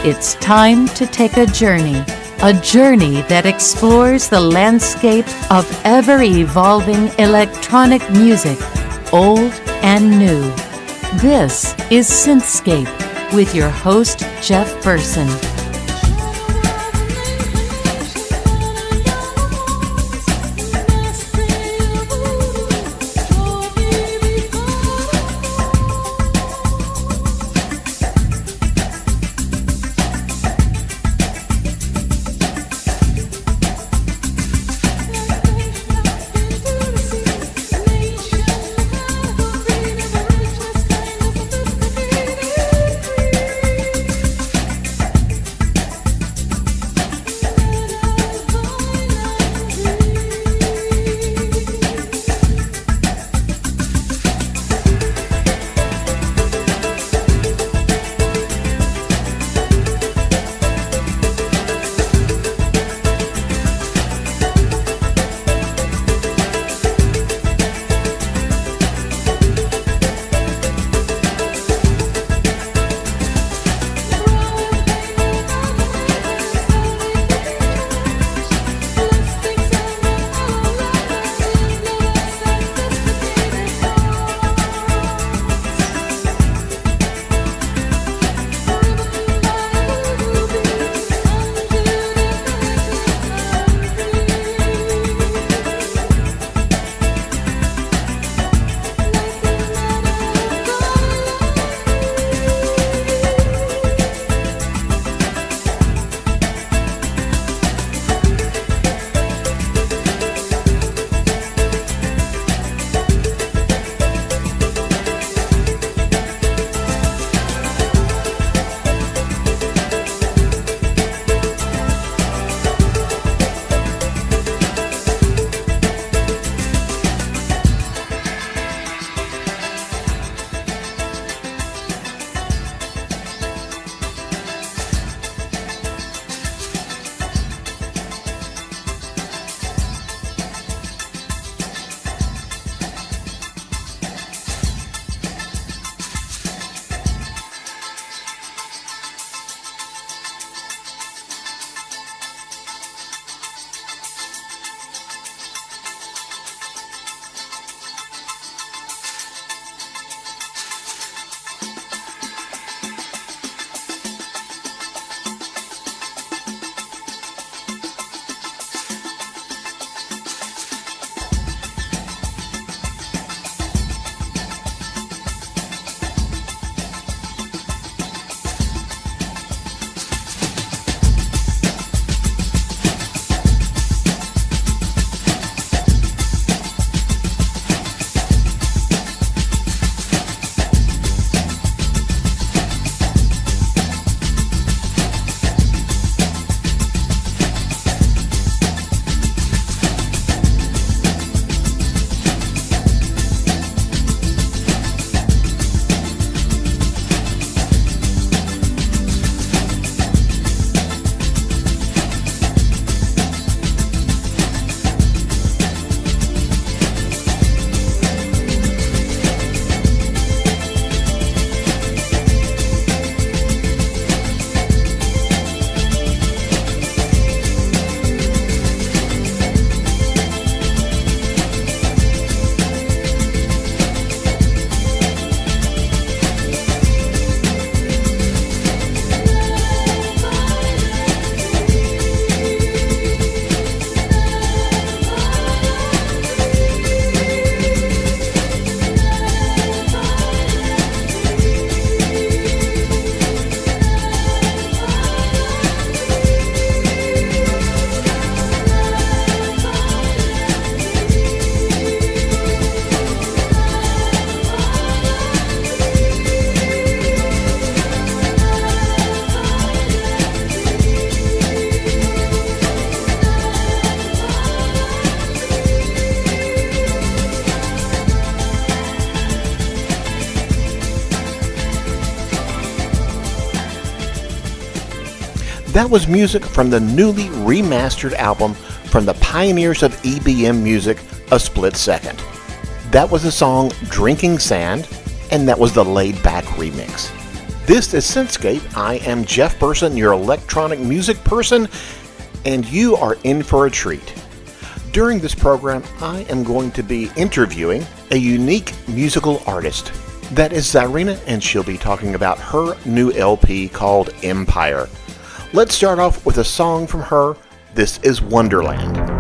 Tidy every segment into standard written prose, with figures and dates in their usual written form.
It's time to take a journey that explores the landscape of ever-evolving electronic music, old and new. This is SYNTHscape with your host, Jeff Burson. That was music from the newly remastered album from the pioneers of EBM music, A Split Second. That was the song Drinking Sand, and that was the Laid Back remix. This is SYNTHscape. I am Jeff Burson, your electronic music person, and you are in for a treat. During this program, I am going to be interviewing a unique musical artist. That is CZARINA, and she'll be talking about her new LP called Empire. Let's start off with a song from her. This is Wonderland.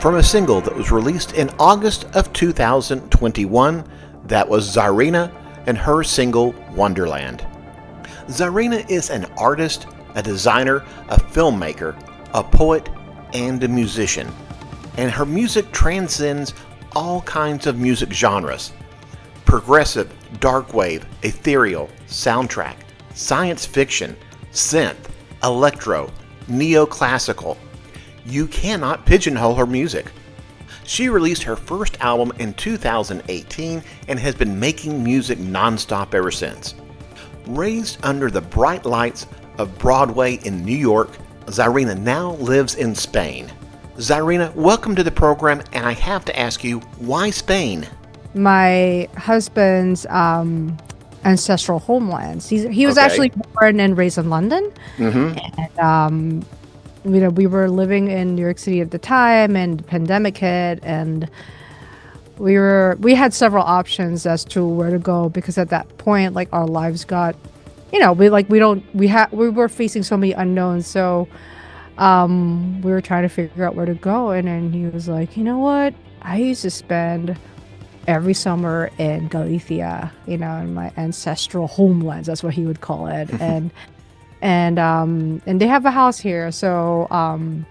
From a single that was released in August of 2021, that was CZARINA and her single Wonderland. CZARINA is an artist, a designer, a filmmaker, a poet, and a musician, and her music transcends all kinds of music genres. progressive, dark wave, ethereal, soundtrack, science fiction, synth, electro, neoclassical. You cannot pigeonhole her music. She released her first album in 2018 and has been making music nonstop ever since. Raised under the bright lights of Broadway in New York, CZARINA now lives in Spain. CZARINA, welcome to the program, and I have to ask you, why Spain? My husband's ancestral homelands. He was actually born and raised in London, and we were living in New York City at the time, and the pandemic hit, and we had several options as to where to go, because at that point, like, our lives got, we were facing so many unknowns, so we were trying to figure out where to go, and then he was like, you know what, I used to spend every summer in Galicia, in my ancestral homelands, that's what he would call it, and they have a house here, so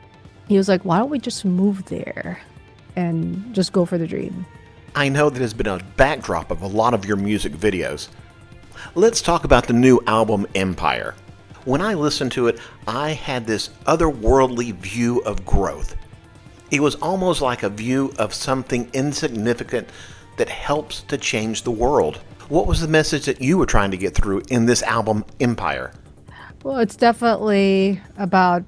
he was like, why don't we just move there and just go for the dream. I know that has been a backdrop of a lot of your music videos. Let's talk about the new album, Empire. When I listened to it, I had this otherworldly view of growth. It was almost like a view of something insignificant that helps to change the world. What was the message that you were trying to get through in this album, Empire? Well, it's definitely about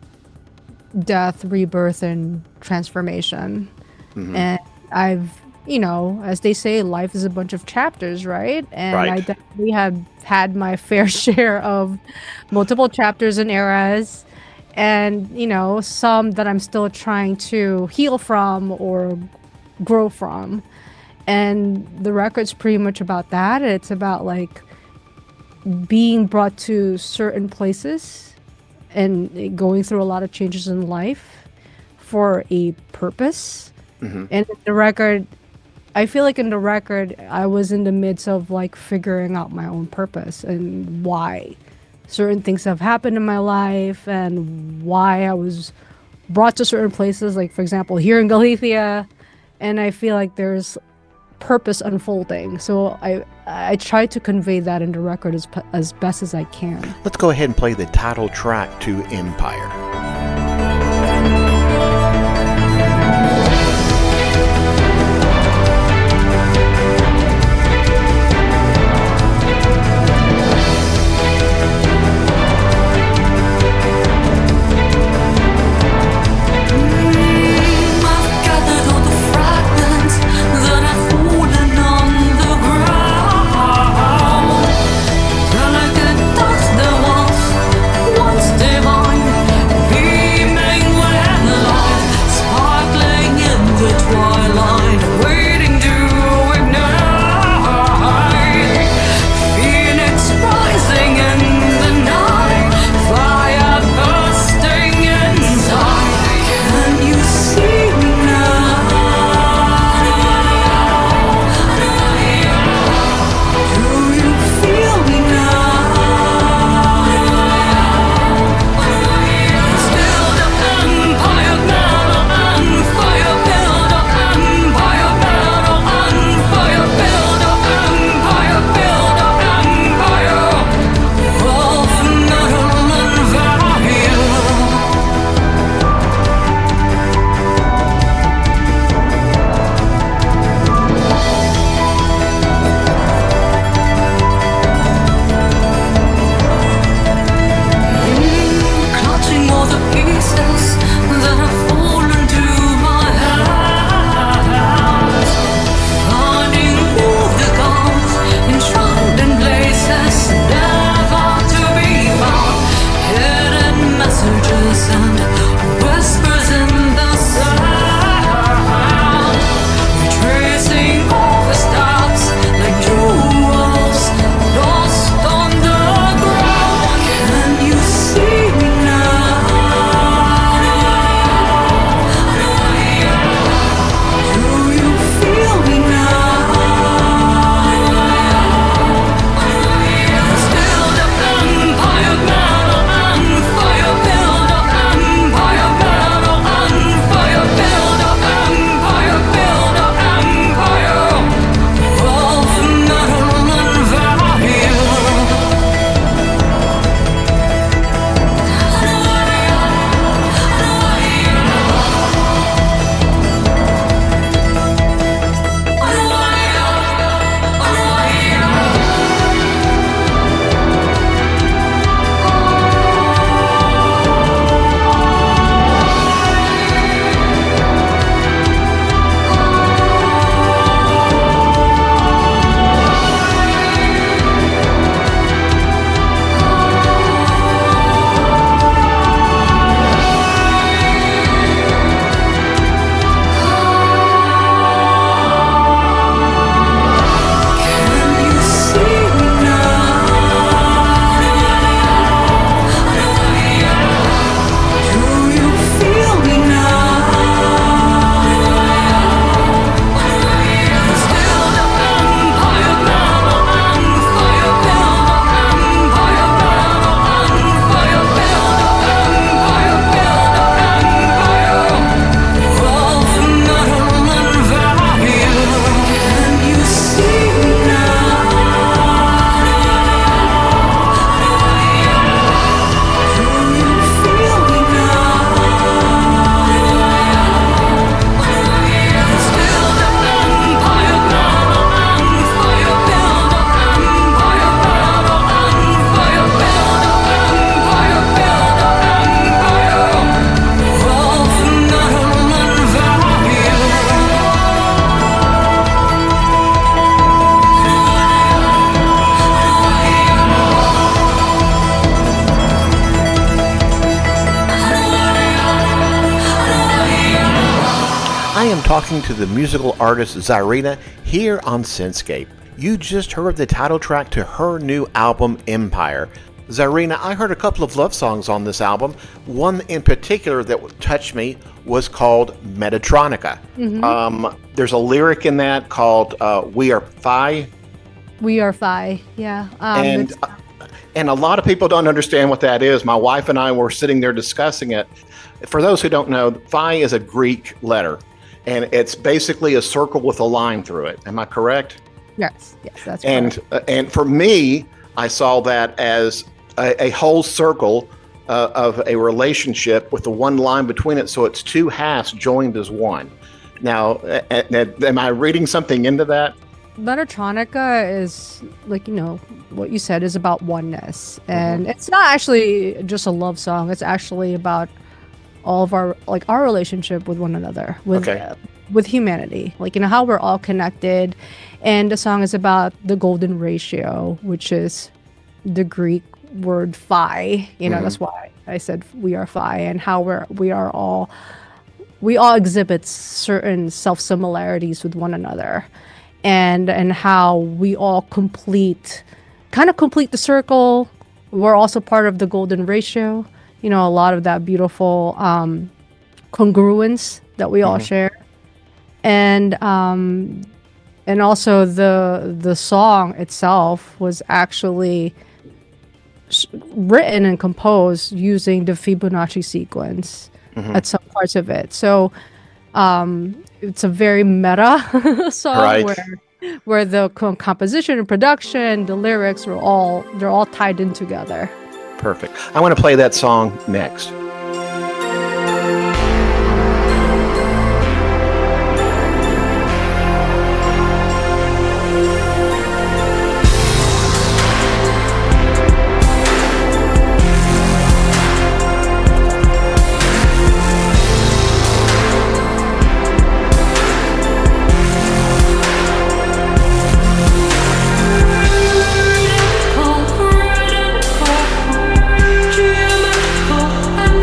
death, rebirth, and transformation. And I've, as they say, life is a bunch of chapters, right? And I definitely have had my fair share of multiple chapters and eras, and, some that I'm still trying to heal from or grow from. And the record's pretty much about that. It's about, like, being brought to certain places and going through a lot of changes in life for a purpose. And the record, I feel like in the record, I was in the midst of, like, figuring out my own purpose and why certain things have happened in my life and why I was brought to certain places, like, for example, here in Galicia. And I feel like there's purpose unfolding. So I try to convey that in the record as best as I can. Let's go ahead and play the title track to Empire. I am talking to the musical artist CZARINA here on SYNTHscape. You just heard the title track to her new album, Empire. CZARINA, I heard a couple of love songs on this album. One in particular that touched me was called Metatronica. There's a lyric in that called We Are Phi. We Are Phi, yeah. And a lot of people don't understand what that is. My wife and I were sitting there discussing it. For those who don't know, Phi is a Greek letter, and it's basically a circle with a line through it. Am I correct? Yes, that's correct. And for me, I saw that as a whole circle of a relationship with the one line between it, so it's two halves joined as one. Now, am I reading something into that? Metatronica is, like, what you said is about oneness. And it's not actually just a love song. It's actually about all of our relationship with one another, with humanity, how we're all connected. And the song is about the golden ratio, which is the Greek word phi. That's why I said we are phi, and how we all exhibit certain self-similarities with one another. And how we all complete the circle. We're also part of the golden ratio. A lot of that beautiful congruence that we all share. And also the song itself was actually written and composed using the Fibonacci sequence at some parts of it. So it's a very meta song, right, where the composition and production, the lyrics they're all tied in together. Perfect. I want to play that song next. Geometrical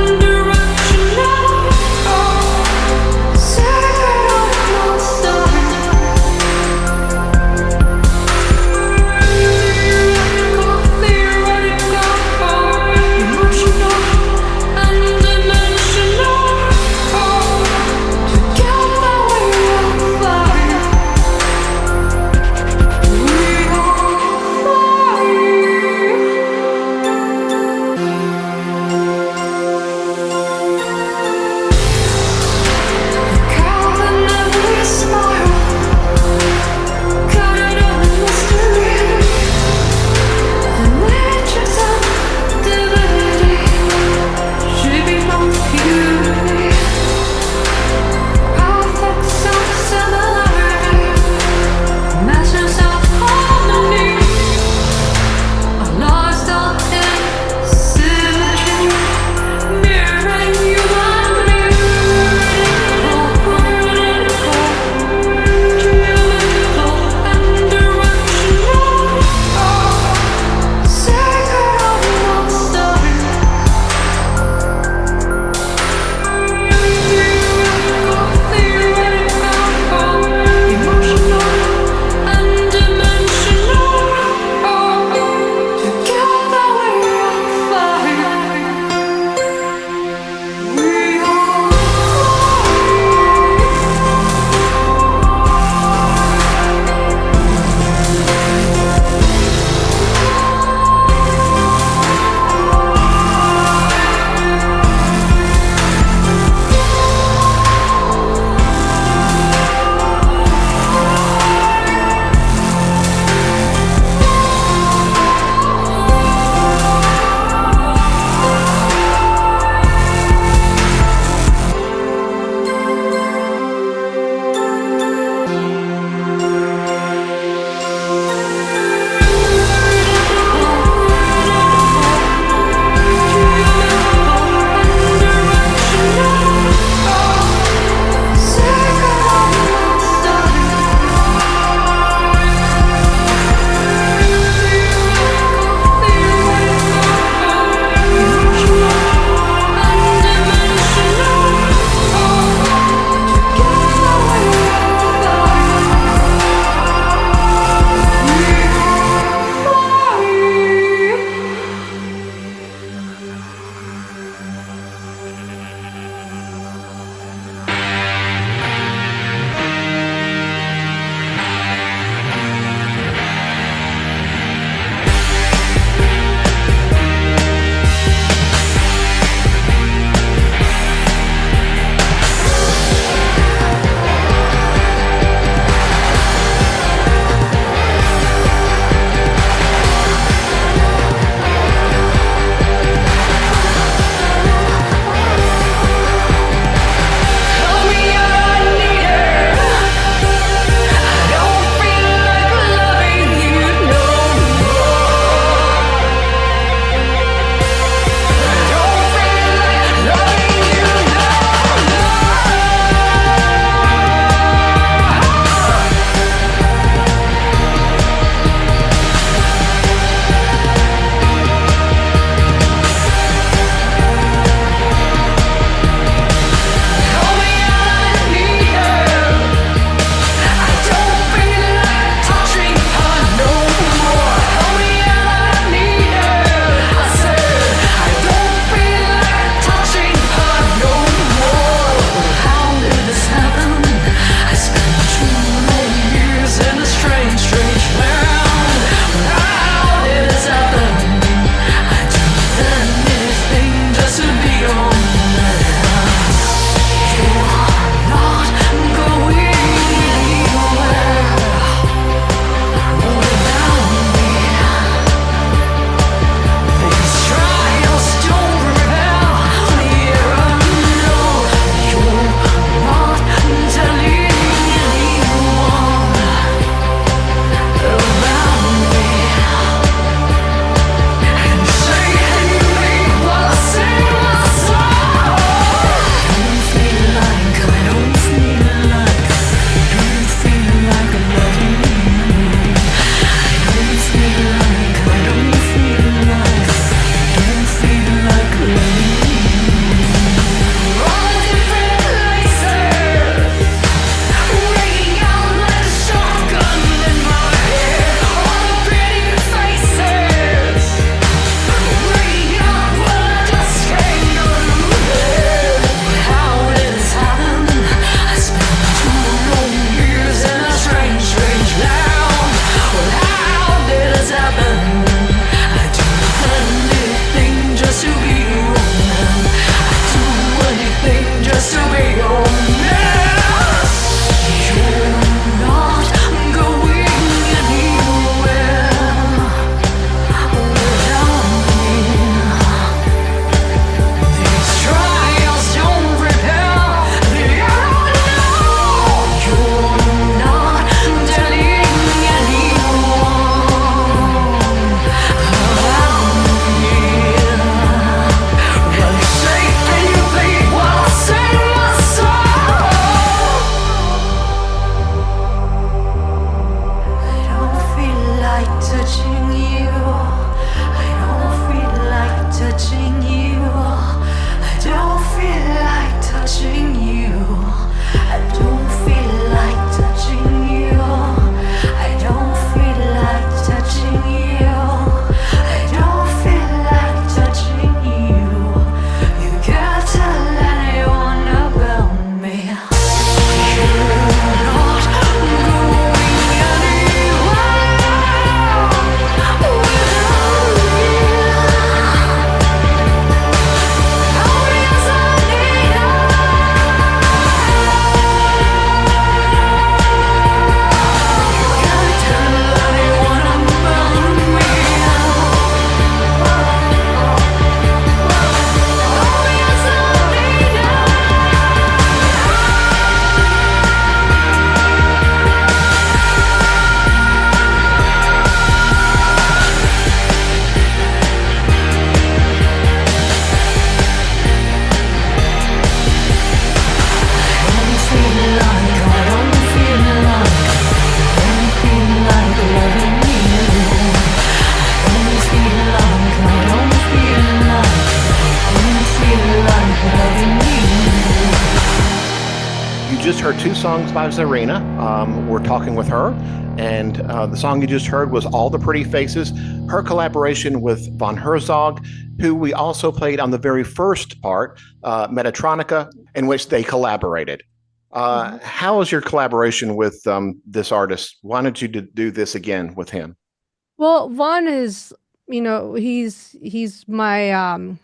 touching you. I don't feel like touching you. I don't feel like touching you. I don't feel like touching you. I don't feel like touching you. I don't feel like touching you. You can't tell anyone about me. You're not going anywhere without me. Oh yes, I need you. You can't tell anyone about me. Oh yes, I need you. You just heard two songs by Zarina. We're talking with her, and the song you just heard was All the Pretty Faces, her collaboration with Von Herzog, who we also played on the very first part, Metatronica, in which they collaborated. How was your collaboration with this artist? Why did you do this again with him? Well, Vaughn is, he's my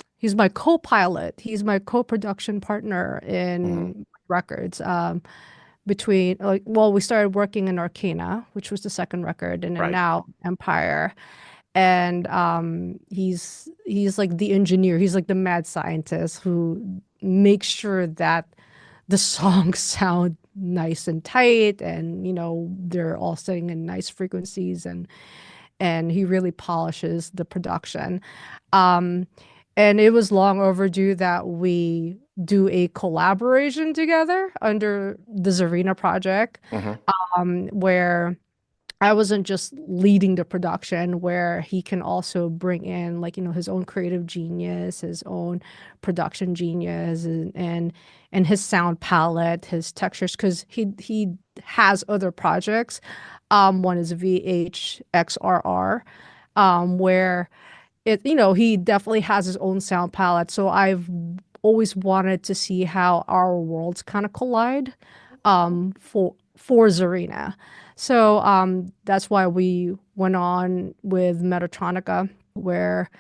co-pilot. He's my co-production partner in records. Between we started working in Arcana, which was the second record, and then Right. now Empire. And he's like the engineer. He's like the mad scientist who makes sure that the songs sound nice and tight, and they're all sitting in nice frequencies, and he really polishes the production. And it was long overdue that we do a collaboration together under the CZARINA project, where I wasn't just leading the production, where he can also bring in his own creative genius, his own production genius, and his sound palette, his textures, because he has other projects. One is VHXRR, where he definitely has his own sound palette. So I've always wanted to see how our worlds kind of collide for CZARINA. So that's why we went on with Metatronica, where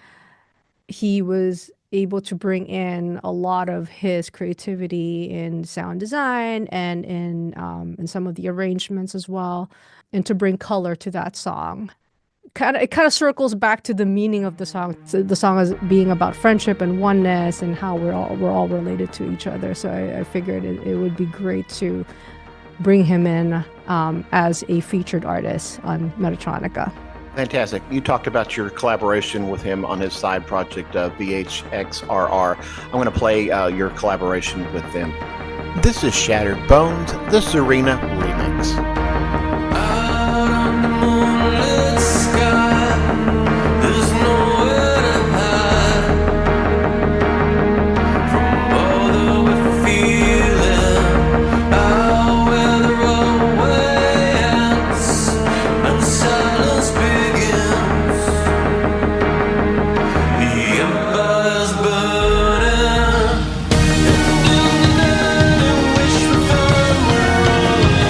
he was able to bring in a lot of his creativity in sound design and in some of the arrangements as well, and to bring color to that song. It kind of circles back to the meaning of the song. So the song is being about friendship and oneness, and how we're all related to each other. So I figured it would be great to bring him in as a featured artist on Metatronica. Fantastic. You talked about your collaboration with him on his side project, VHXRR. I'm going to play your collaboration with them. This is Shattered Bones, the CZARINA remix. Out on the moonlit sky, there's nowhere to hide from all that we're feeling. Out where the roadway ends and silence begins, the empire's burning. In the wish we found we're alone.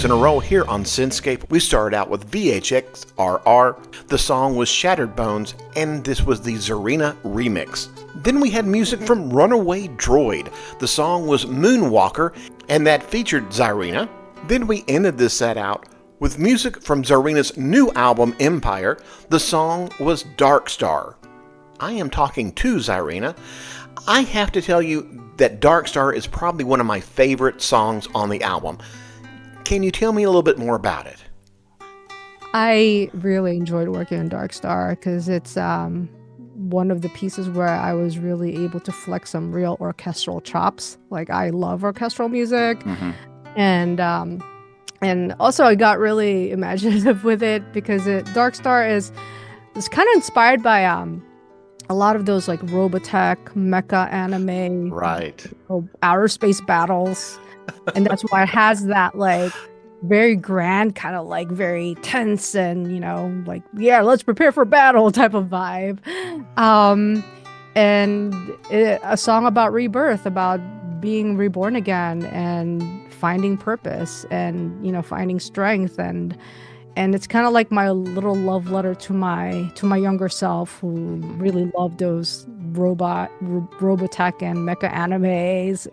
in a row here on SYNTHscape. We started out with VHXRR. The song was Shattered Bones, and this was the CZARINA remix. Then we had music from Runaway Droid. The song was Moonwalker, and that featured CZARINA. Then we ended this set out with music from CZARINA's new album, Empire. The song was Dark Star. I am talking to CZARINA. I have to tell you that Dark Star is probably one of my favorite songs on the album. Can you tell me a little bit more about it? I really enjoyed working on Dark Star because it's one of the pieces where I was really able to flex some real orchestral chops. Like, I love orchestral music. And also I got really imaginative with it because Dark Star is kind of inspired by a lot of those like Robotech mecha anime, right? Outer space battles, and that's why it has that like very grand, kind of like very tense and like, yeah, let's prepare for battle type of vibe. A song about rebirth, about being reborn again and finding purpose and Mm-hmm. finding strength, and it's kind of like my little love letter to my younger self, who really loved those Robotech and mecha animes.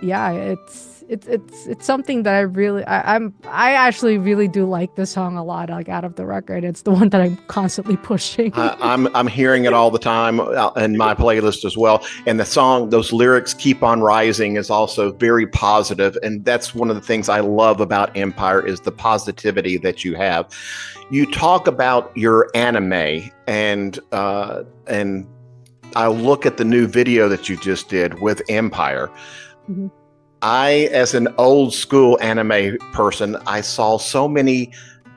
Yeah, it's something that I actually really do like this song a lot. Like, out of the record, it's the one that I'm constantly pushing. I'm hearing it all the time in my playlist as well. And the song, those lyrics, "Keep on Rising," is also very positive, and that's one of the things I love about Empire is the positivity that you have. You talk about your anime, and I look at the new video that you just did with Empire. Mhm. I, as an old school anime person, I saw so many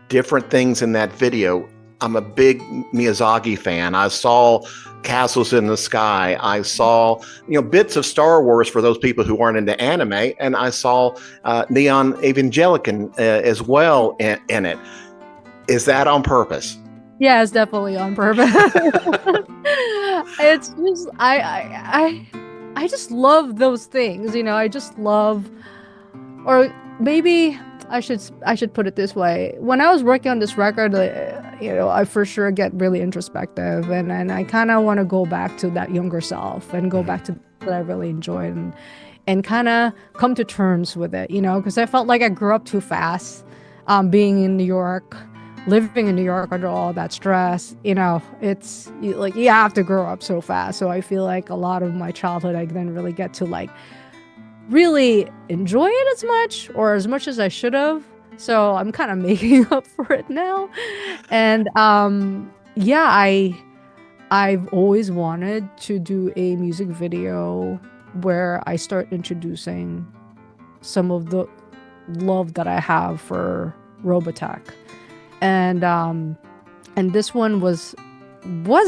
different things in that video. I'm a big Miyazaki fan. I saw Castles in the Sky. I saw, bits of Star Wars for those people who aren't into anime, and I saw Neon Evangelion as well in it. Is that on purpose? Yeah, it's definitely on purpose. It's just I just love those things, I just love, or maybe I should put it this way. When I was working on this record, I for sure get really introspective, and I kind of want to go back to that younger self and go back to what I really enjoyed, and kind of come to terms with it, because I felt like I grew up too fast, being in New York. Living in New York under all that stress, it's like you have to grow up so fast. So I feel like a lot of my childhood, I didn't really get to like really enjoy it as much as I should have. So I'm kind of making up for it now. And yeah, I've always wanted to do a music video where I start introducing some of the love that I have for Robotech. And this one was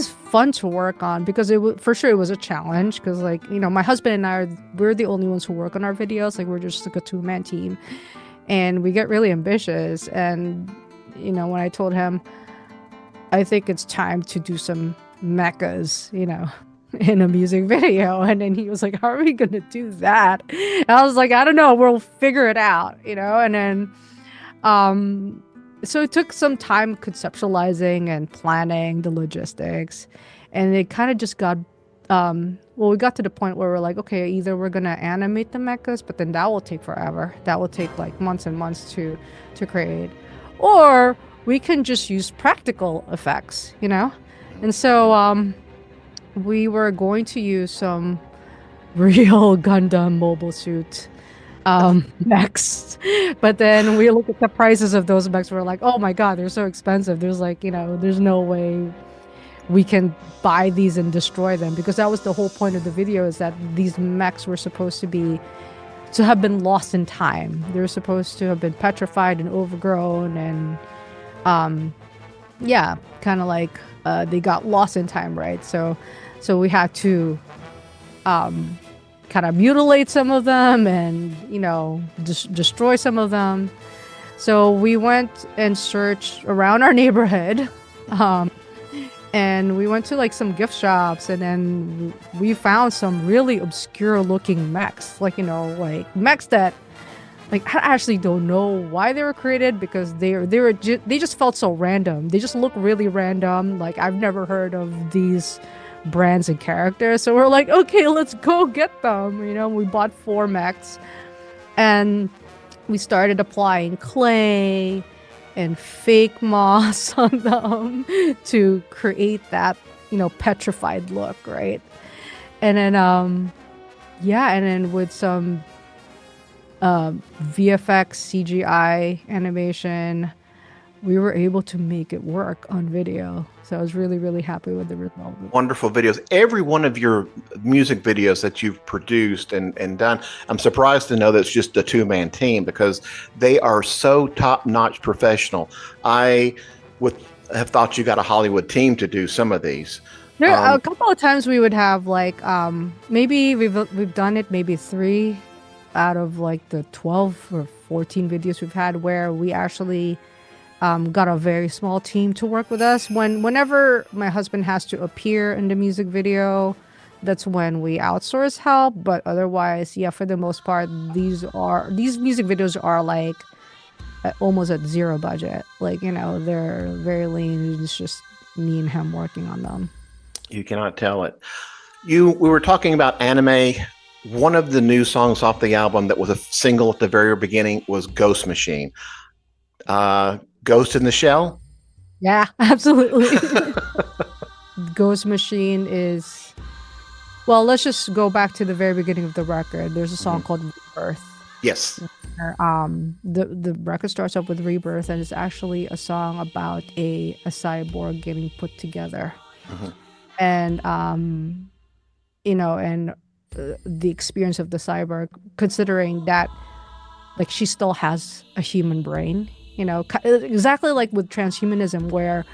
fun to work on because for sure it was a challenge, because like, my husband and we're the only ones who work on our videos. Like, we're just like a two-man team, and we get really ambitious. And when I told him I think it's time to do some mechas, in a music video, and then he was like, how are we gonna do that? And I was like, I don't know, we'll figure it out, and then so it took some time conceptualizing and planning the logistics, and it kind of just got, we got to the point where we're like, okay, either we're going to animate the mechas, but then that will take forever. That will take like months and months to create, or we can just use practical effects, And so we were going to use some real Gundam mobile suit mechs, but then we look at the prices of those mechs. We're like, oh my god, they're so expensive. There's like, there's no way we can buy these and destroy them, because that was the whole point of the video, is that these mechs were supposed to have been lost in time. They were supposed to have been petrified and overgrown, and yeah, kind of like they got lost in time, right? So we had to kind of mutilate some of them and destroy some of them. So we went and searched around our neighborhood, and we went to like some gift shops, and then we found some really obscure looking mechs, like like mechs that like I actually don't know why they were created, because they just felt so random. They just look really random. Like I've never heard of these brands and characters, so we're like, okay, let's go get them. We bought 4 mechs, and we started applying clay and fake moss on them to create that petrified look, right? And then and then with some VFX CGI animation, we were able to make it work on video. So I was really, really happy with the result. Wonderful videos. Every one of your music videos that you've produced and done, I'm surprised to know that it's just a 2-man team, because they are so top-notch professional. I would have thought you got a Hollywood team to do some of these. There a couple of times we would have like maybe we've done it maybe 3 out of like the 12 or 14 videos we've had, where we actually got a very small team to work with us. Whenever my husband has to appear in the music video, that's when we outsource help. But otherwise, yeah, for the most part, these music videos are like almost at 0 budget. Like, they're very lean. It's just me and him working on them. You cannot tell it. We were talking about anime. One of the new songs off the album that was a single at the very beginning was Ghost Machine. Ghost in the Shell? Yeah, absolutely. Ghost Machine is... Well, let's just go back to the very beginning of the record. There's a song called Rebirth. Yes. The record starts up with Rebirth, and it's actually a song about a cyborg getting put together. Mm-hmm. And the experience of the cyborg, considering that like she still has a human brain, exactly like with transhumanism, where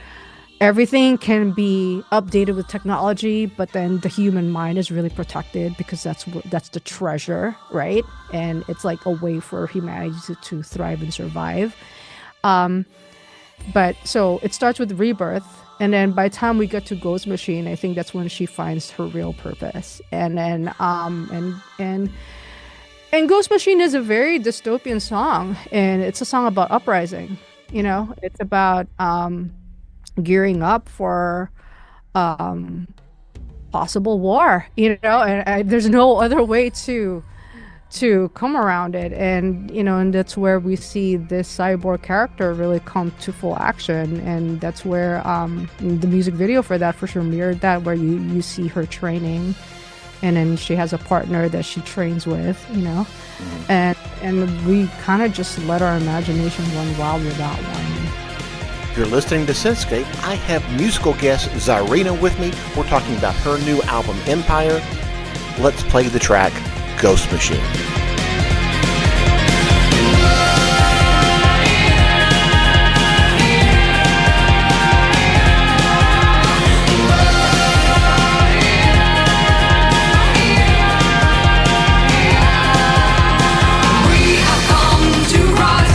everything can be updated with technology, but then the human mind is really protected, because that's the treasure, right? And it's like a way for humanity to thrive and survive. But so it starts with Rebirth, and then by the time we get to Ghost Machine, I think that's when she finds her real purpose. And then and Ghost Machine is a very dystopian song, and it's a song about uprising. It's about gearing up for possible war. And there's no other way to come around it. And and that's where we see this cyborg character really come to full action, and that's where the music video for that for sure mirrored that, where you see her training, and then she has a partner that she trains with, mm-hmm. and we kind of just let our imagination run wild with that one. You're listening to SYNTHscape. I have musical guest CZARINA with me. We're talking about her new album, Empire. Let's play the track Ghost Machine. We have come to rise.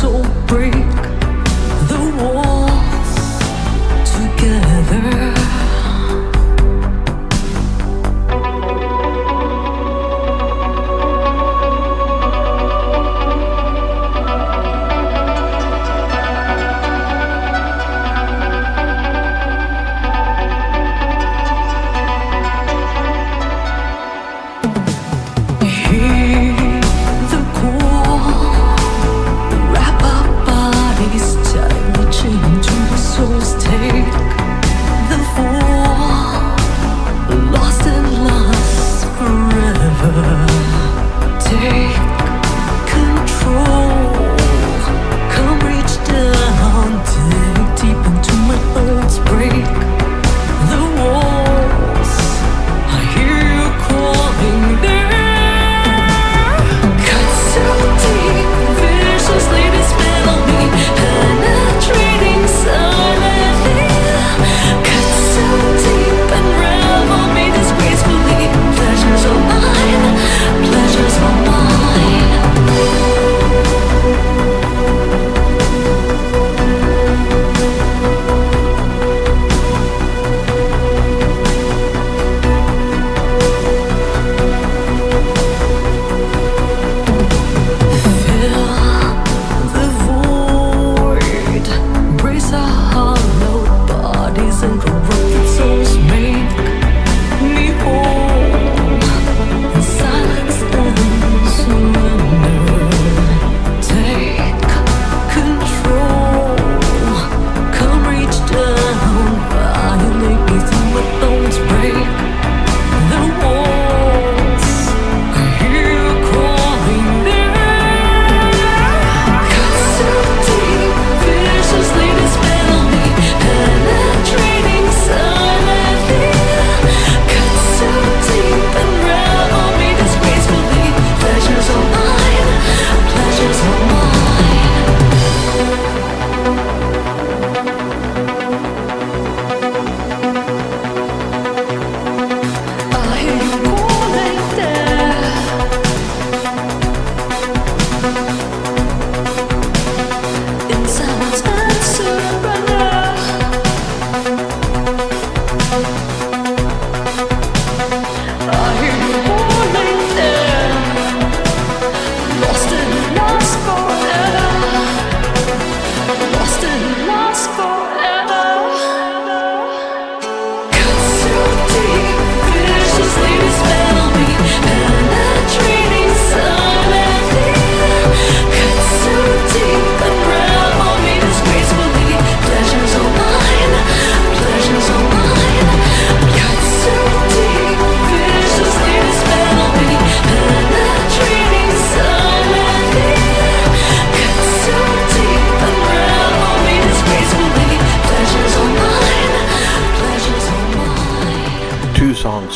soul break the walls together.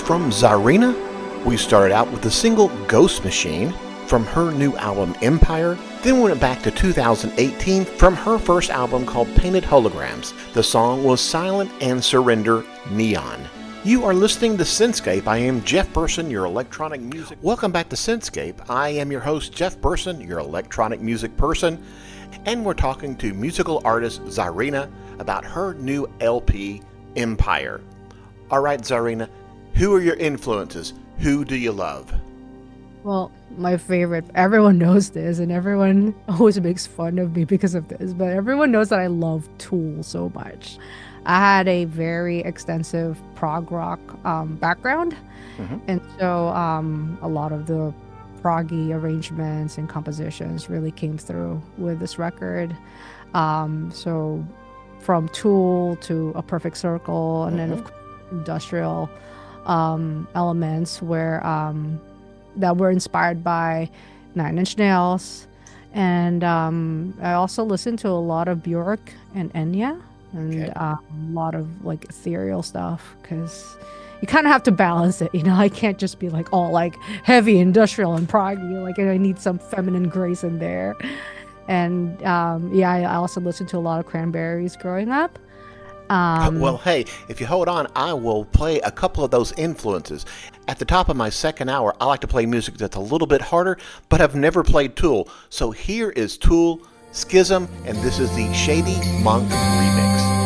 From CZARINA, we started out with the single Ghost Machine from her new album Empire, then went back to 2018 from her first album called Painted Holograms. The song was Silent and Surrender Neon. You are listening to SYNTHscape. I am Jeff Burson, your electronic music. Welcome back to SYNTHscape. I am your host, Jeff Burson, your electronic music person, and we're talking to musical artist CZARINA about her new LP, Empire. All right, CZARINA, who are your influences? Who do you love? Well, my favorite, everyone knows this, and everyone always makes fun of me because of this, but everyone knows that I love Tool so much. I had a very extensive prog rock background, and so a lot of the proggy arrangements and compositions really came through with this record. So from Tool to A Perfect Circle, and then of course industrial elements where that were inspired by 9 Inch Nails, and I also listened to a lot of Björk and Enya, and a lot of like ethereal stuff, because you kind of have to balance it, you know. I can't just be like all like heavy industrial and proggy, like I need some feminine grace in there. And I also listened to a lot of Cranberries growing up. Well, hey, if you hold on, I will play a couple of those influences. At the top of my second hour, I like to play music that's a little bit harder, but I've never played Tool. So here is Tool, Schism, and this is the Shady Monk remix.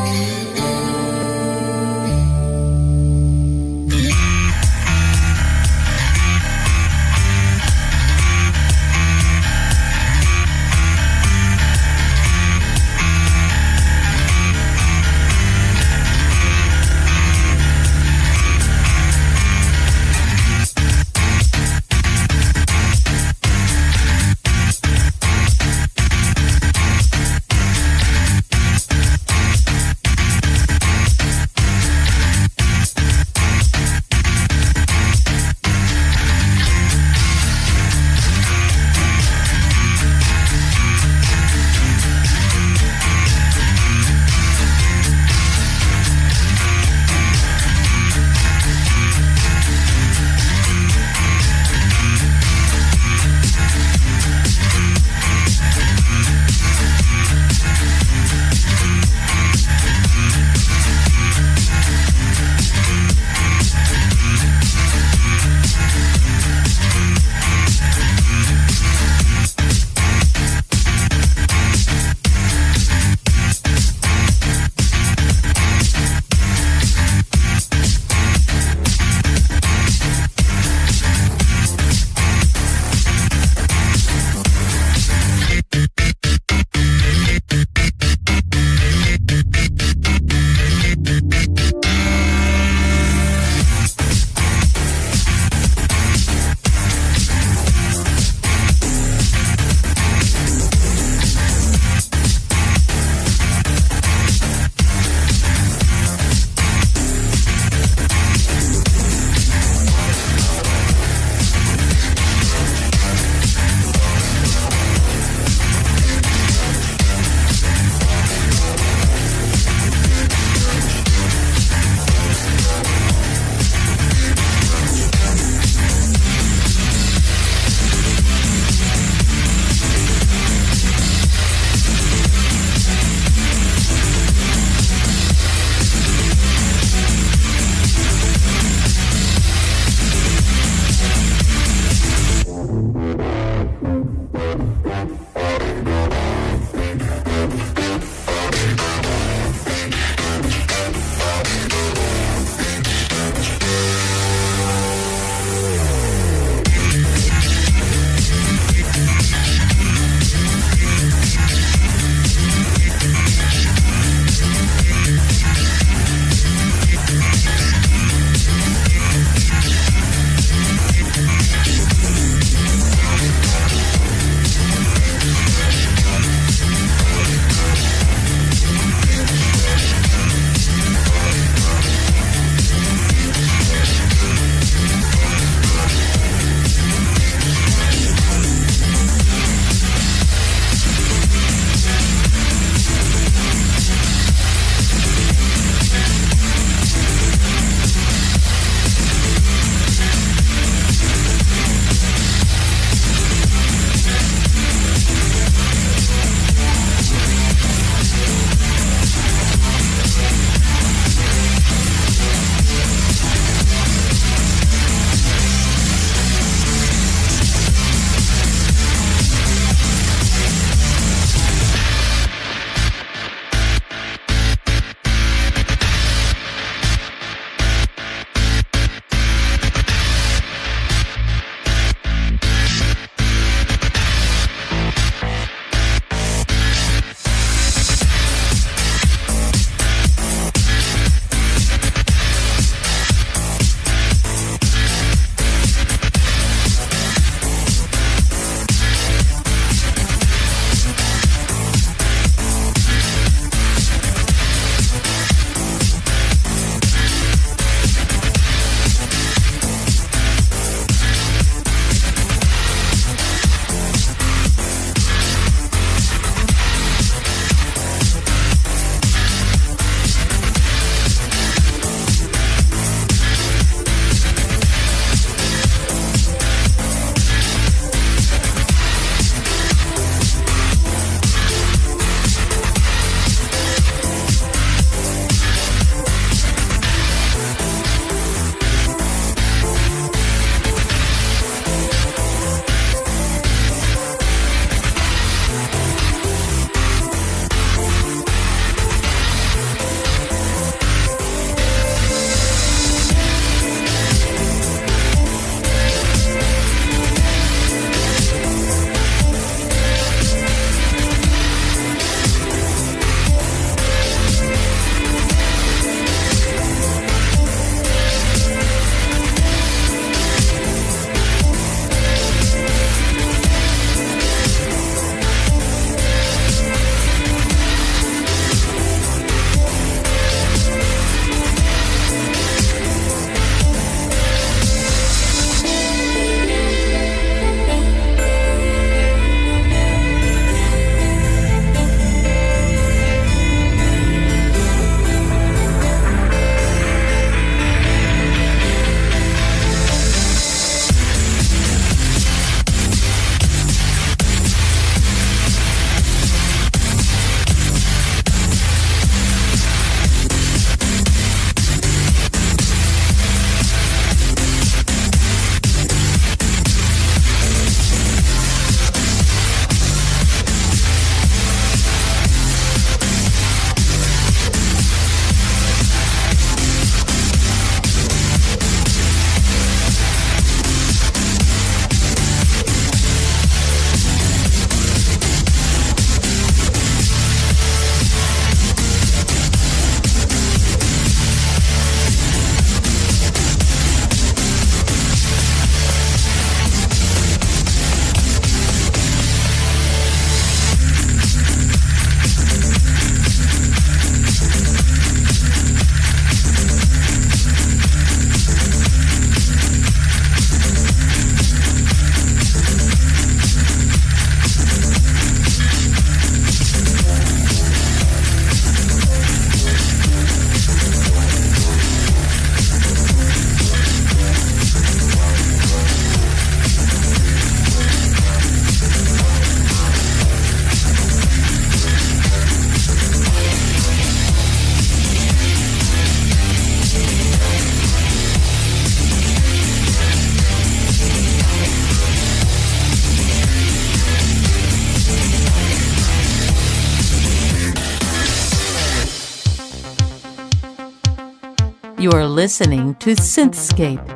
You're listening to SYNTHscape.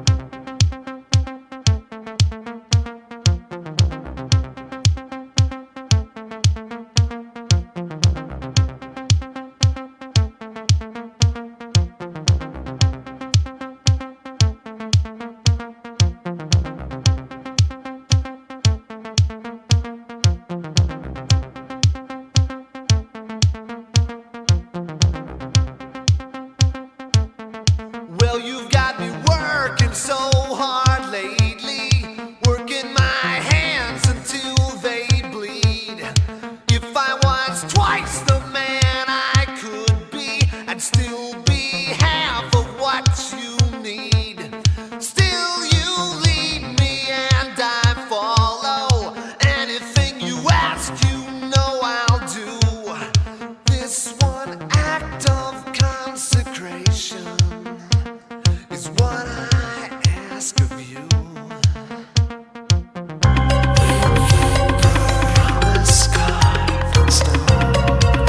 Well, you've got me working so hard lately, working my hands until they bleed. If I was twice the man I could be, I'd still be half of what you need. Still, you lead me and I follow. Anything you ask, you know I'll do. This one act of consecration is what I ask of you. Promise carved in stone.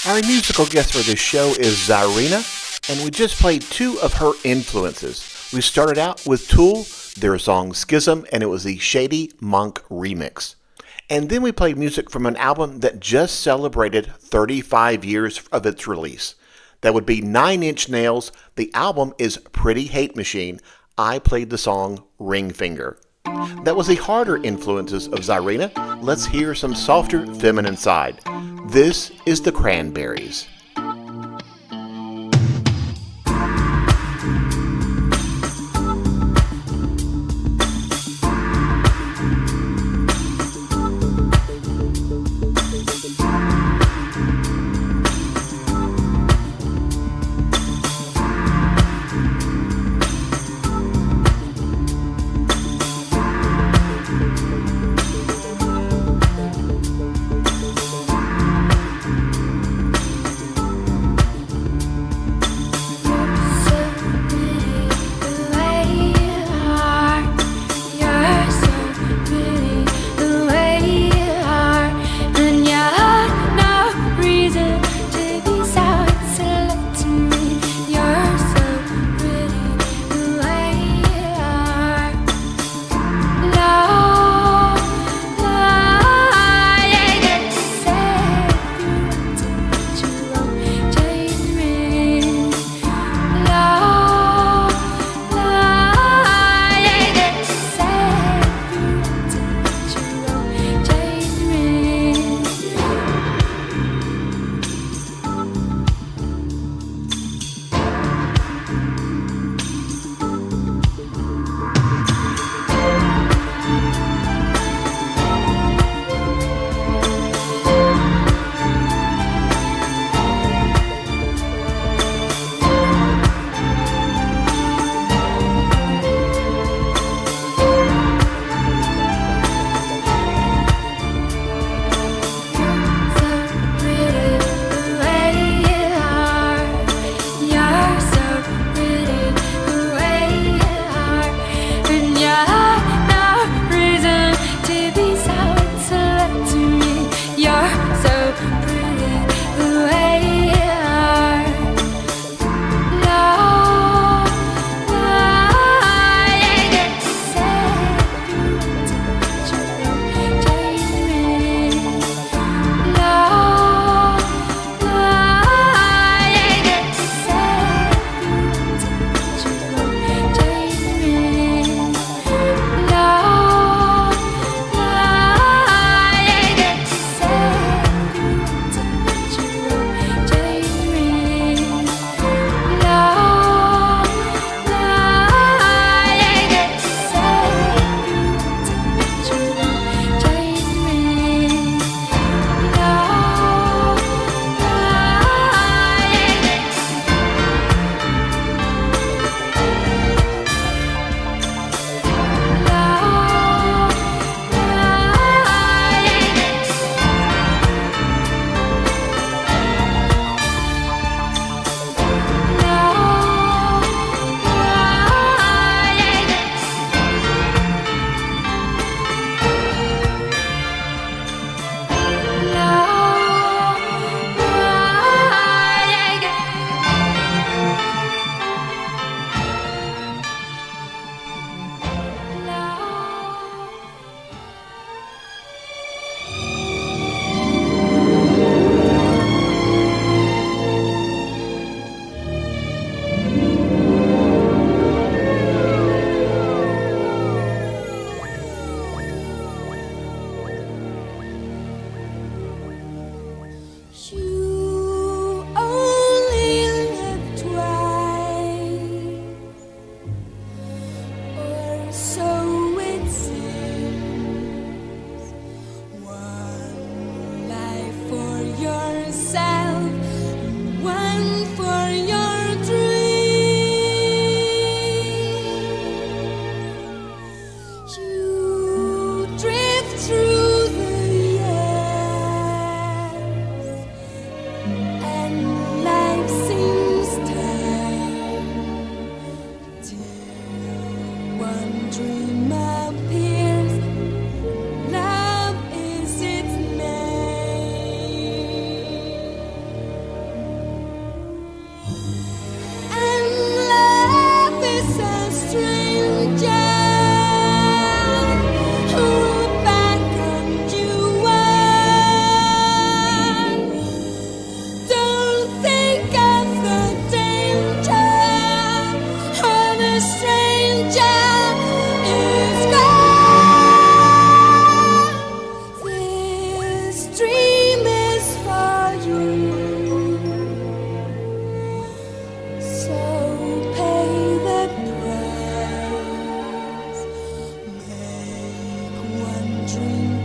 Our musical guest for this show is CZARINA, and we just played two of her influences. We started out with Tool, their song Schism, and it was the Shady Monk remix. And then we played music from an album that just celebrated 35 years of its release. That would be 9 Inch Nails. The album is Pretty Hate Machine. I played the song Ring Finger. That was the harder influences of CZARINA. Let's hear some softer feminine side. This is the Cranberries.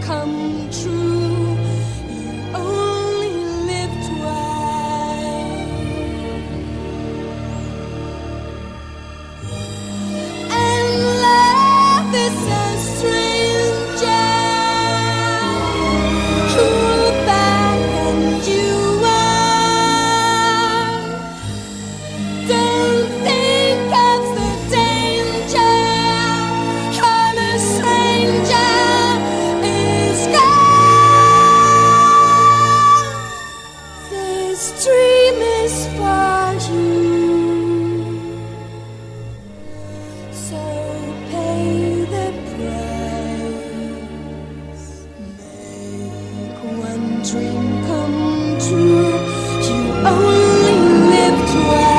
come true. You only live twice. And love is a stranger who beckons you on. Don't think of the danger. I'm a stranger is gone. This dream is for you. So pay the price. Make one dream come true. You only live twice.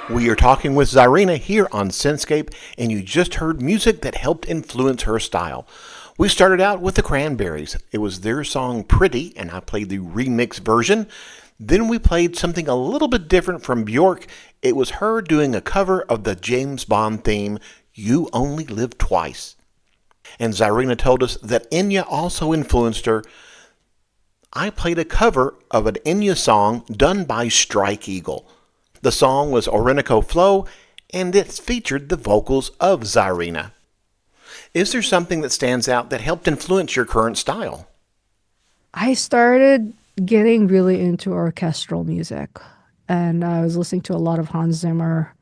We are talking with CZARINA here on SYNTHscape, and you just heard music that helped influence her style. We started out with the Cranberries. It was their song Pretty, and I played the remix version. Then we played something a little bit different from Bjork. It was her doing a cover of the James Bond theme, You Only Live Twice. And CZARINA told us that Enya also influenced her. I played a cover of an Enya song done by Strike Eagle. The song was Orinoco Flow, and it featured the vocals of CZARINA. Is there something that stands out that helped influence your current style? I started getting really into orchestral music, and I was listening to a lot of Hans Zimmer,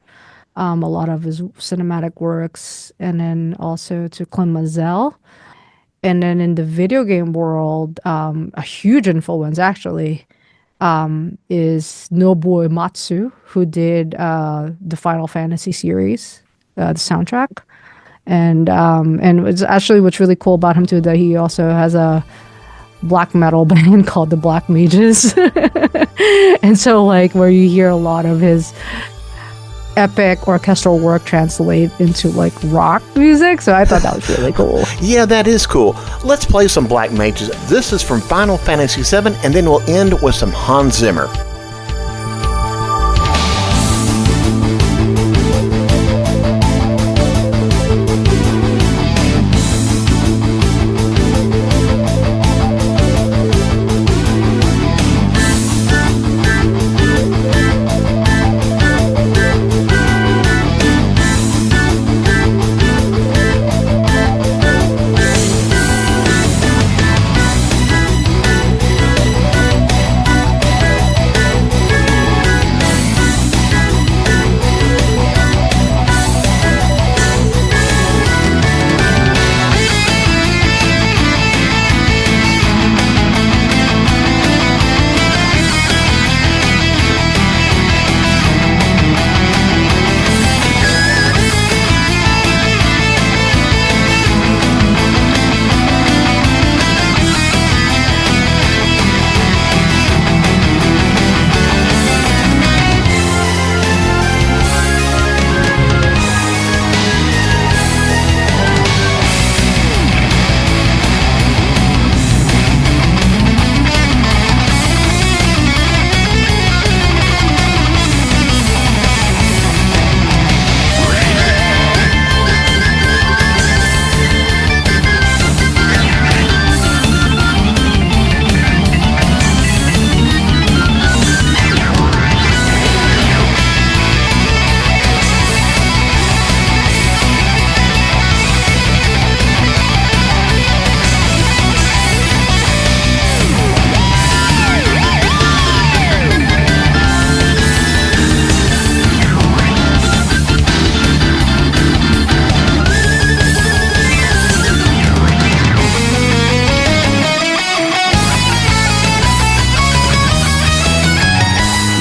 a lot of his cinematic works, and then also to Clint Mansell. And then in the video game world, a huge influence actually is Nobuo Uematsu, who did the Final Fantasy series, the soundtrack. And it's actually what's really cool about him too, that he also has a black metal band called the Black Mages. And so like where you hear a lot of his epic orchestral work translate into like rock music. So I thought that was really cool. Yeah, that is cool. Let's play some Black Mages. This is from Final Fantasy VII, and then we'll end with some Hans Zimmer.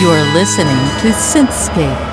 You're listening to SYNTHscape.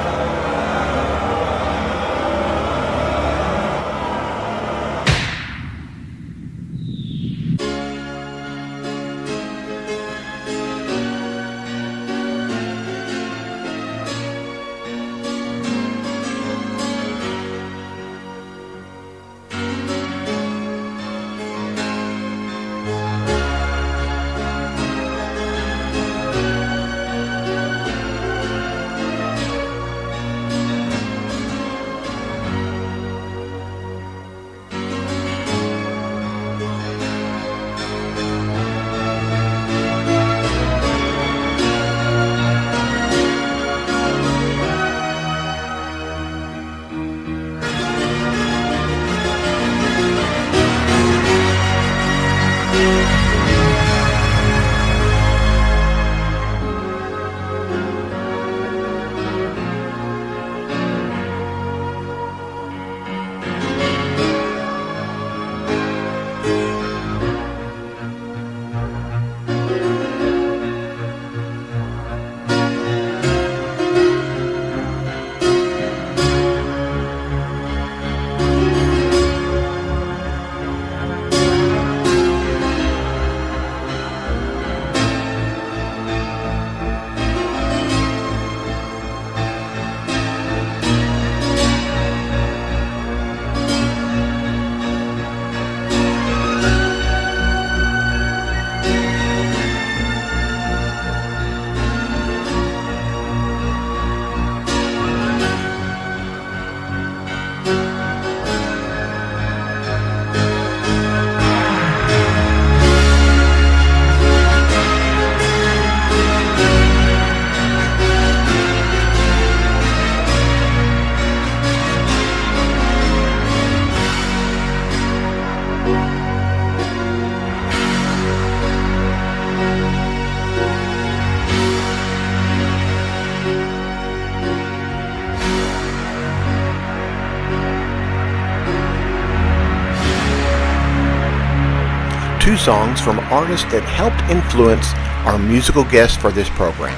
two songs from artists that helped influence our musical guests for this program.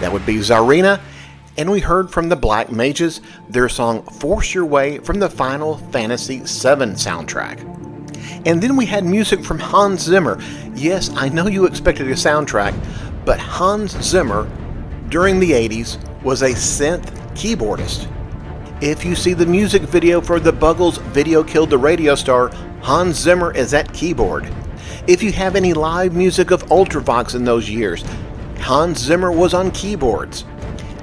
That would be CZARINA, and we heard from the Black Mages their song Force Your Way from the Final Fantasy VII soundtrack. And then we had music from Hans Zimmer. Yes, I know you expected a soundtrack, but Hans Zimmer, during the 80s, was a synth keyboardist. If you see the music video for the Buggles' Video Killed the Radio Star, Hans Zimmer is at keyboard. If you have any live music of Ultravox in those years, Hans Zimmer was on keyboards.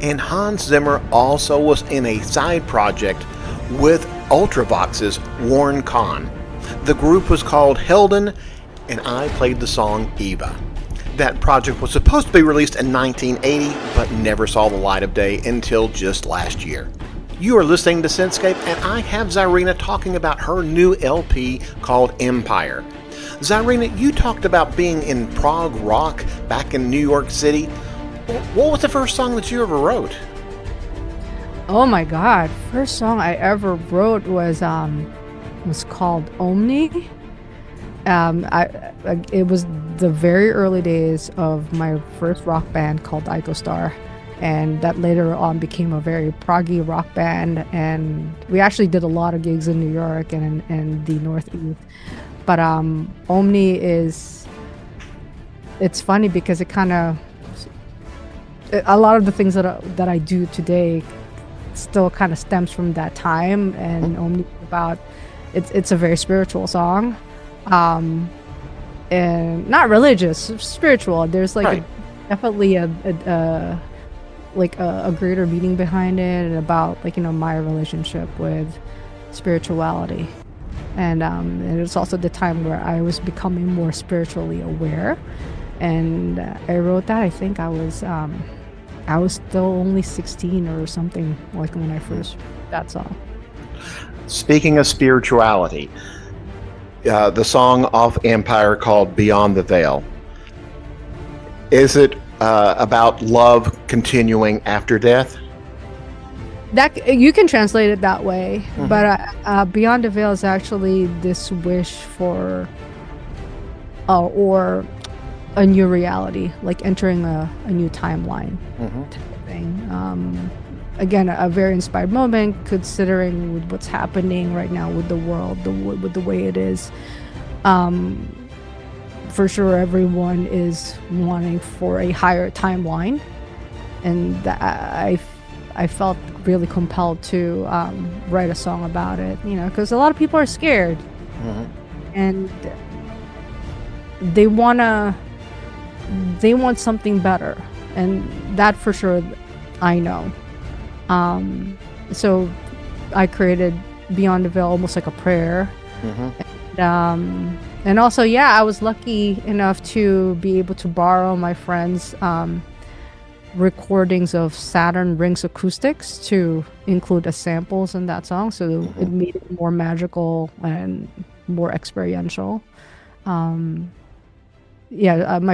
And Hans Zimmer also was in a side project with Ultravox's Warren Kahn. The group was called Helden, and I played the song Eva. That project was supposed to be released in 1980, but never saw the light of day until just last year. You are listening to SYNTHscape, and I have CZARINA talking about her new LP called Empire. CZARINA, you talked about being in prog rock back in New York City. What was the first song that you ever wrote? Oh my God! First song I ever wrote was called Omni. It was the very early days of my first rock band called Icostar, and that later on became a very proggy rock band, and we actually did a lot of gigs in New York and the Northeast. But Omni it's funny because it kind of, a lot of the things that I do today still kind of stems from that time, and Omni is about, it's a very spiritual song, and not religious, spiritual. There's like definitely a greater meaning behind it, and about my relationship with spirituality, and it was also the time where I was becoming more spiritually aware, and I wrote that. I think I was still only 16 or something, like when I first wrote that song. Speaking of spirituality, the song off Empire called Beyond the Veil, is it about love continuing after death? That you can translate it that way, but Beyond the Veil is actually this wish for or a new reality, like entering a new timeline type of thing. Again, a very inspired moment, considering with what's happening right now with the world, with the way it is. For sure, everyone is wanting for a higher timeline, and I felt really compelled to write a song about it. Because a lot of people are scared, and they want something better, and that for sure I know. So I created Beyond the Veil almost like a prayer. And also, I was lucky enough to be able to borrow my friends' recordings of Saturn Rings acoustics to include as samples in that song, so it made it more magical and more experiential. My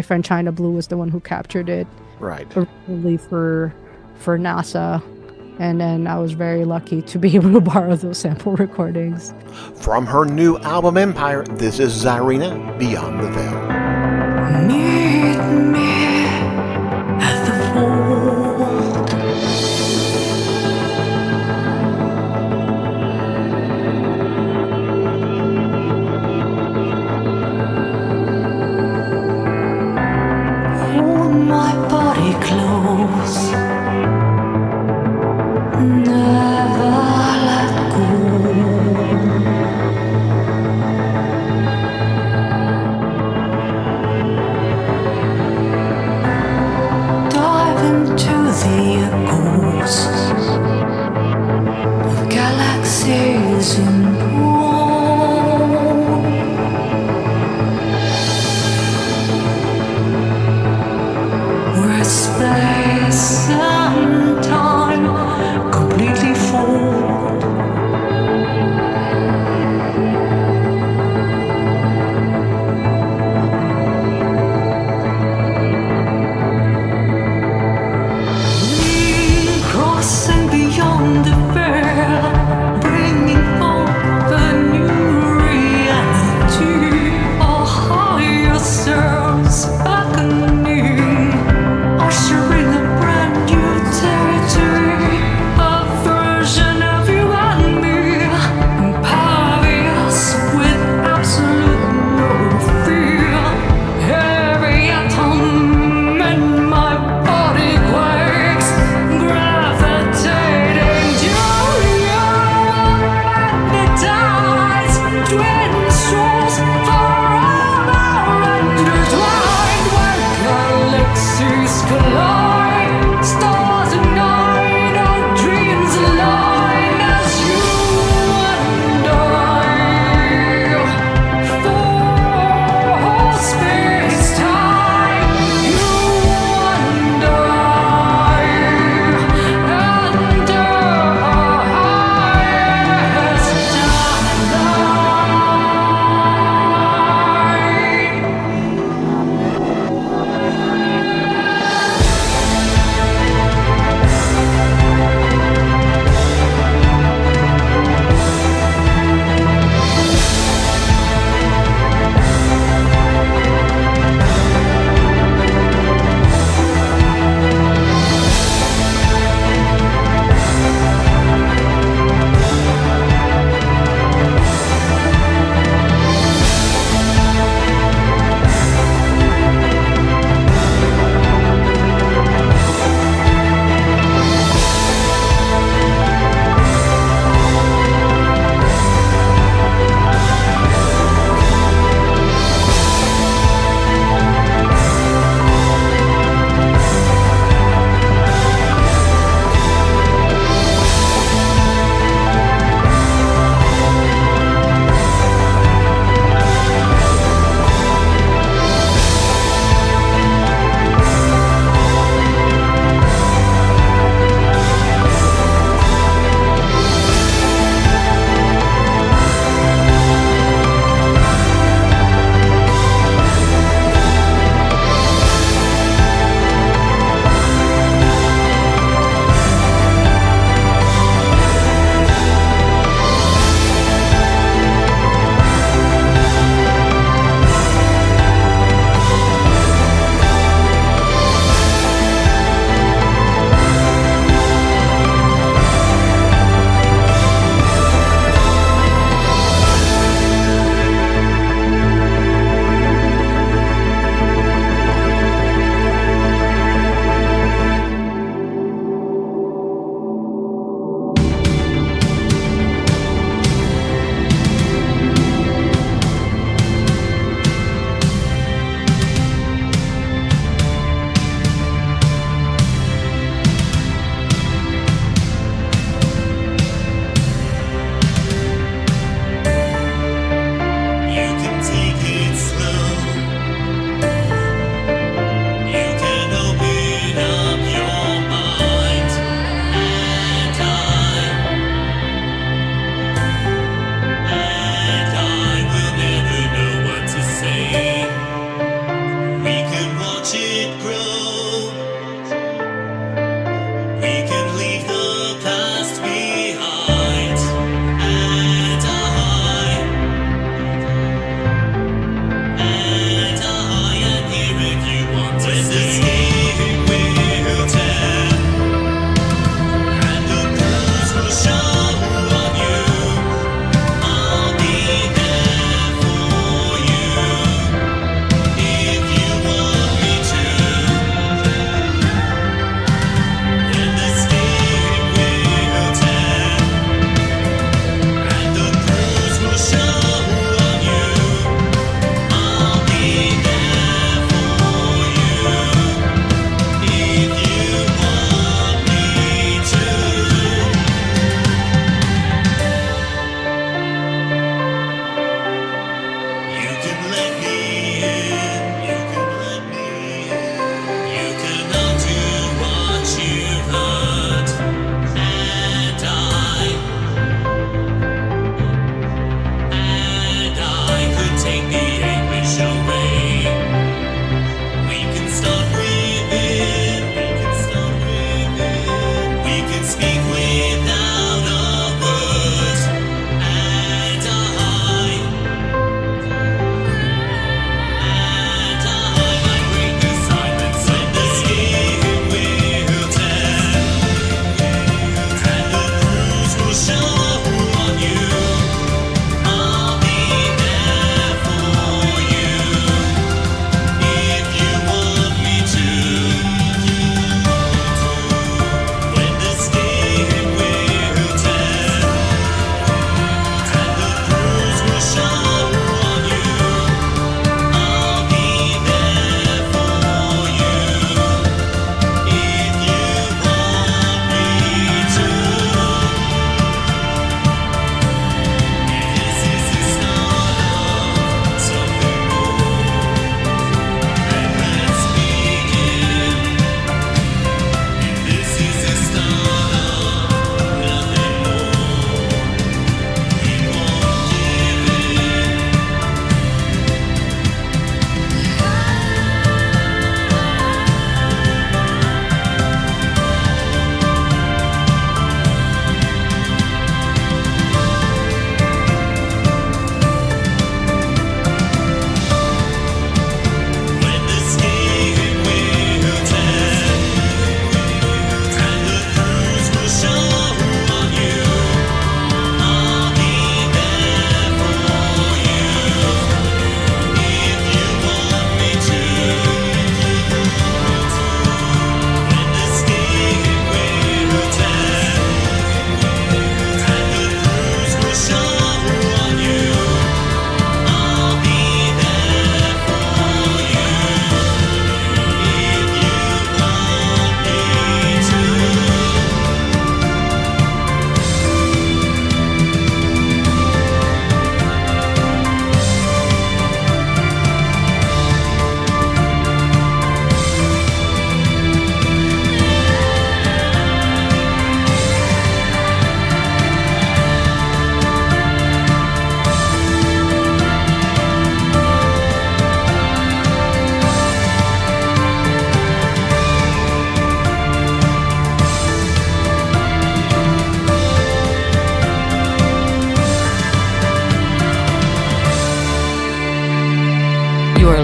friend China Blue was the one who captured it originally for NASA, and then I was very lucky to be able to borrow those sample recordings. From her new album Empire, this is CZARINA, Beyond the Veil. Meet me at the vault. Hold my body close. Never let go. Dive into the echoes of galaxies in war, where space and time completely fold. Crossing beyond the veil, bringing forth the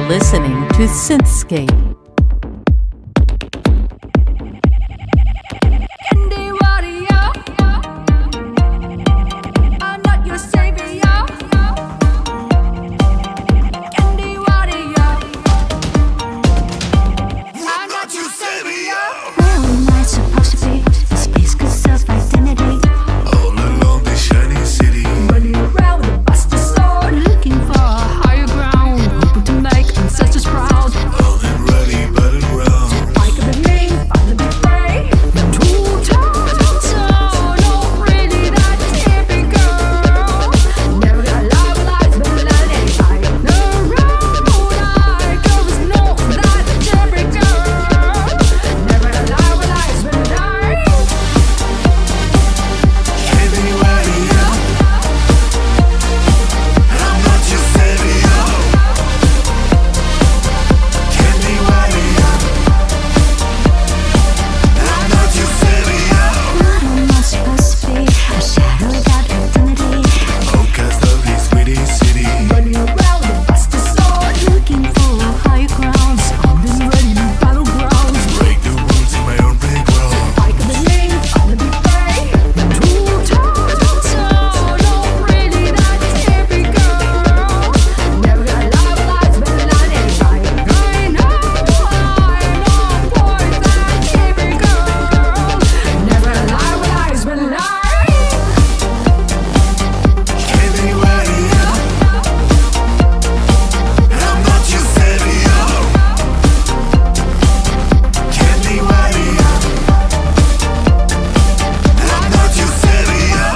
listening to SYNTHscape. Candy warrior, I'm not your savior. Candy warrior, I'm not your savior. Where am I supposed to be? A space 'cause of identity. All along the shining city. Running around with a busted sword, looking for a higher ground, hoping to make ancestors proud. All in ready battleground. I could be me, finally be free. Too tired, so not really that typical. Never gonna lie, lies, but let it hide. The road I go is not that typical. Never gonna lie, lies, but lie. Candy warrior. I'm not your savior. Candy warrior. I'm not your savior. What am I supposed to be? A shadow without identity. Outcast of this witty city. Running around with a busted sword, looking for higher grounds. I've been ready to battlegrounds. Break the rules in my own playground. I could be me, finally be free. Too tired, so not really that typical. Never gonna lie, lies, but let it hide. I know I'm not quite that typical. Never gonna lie, lies, but lie. Candy warrior. I'm not your savior. Candy warrior. I'm not your savior.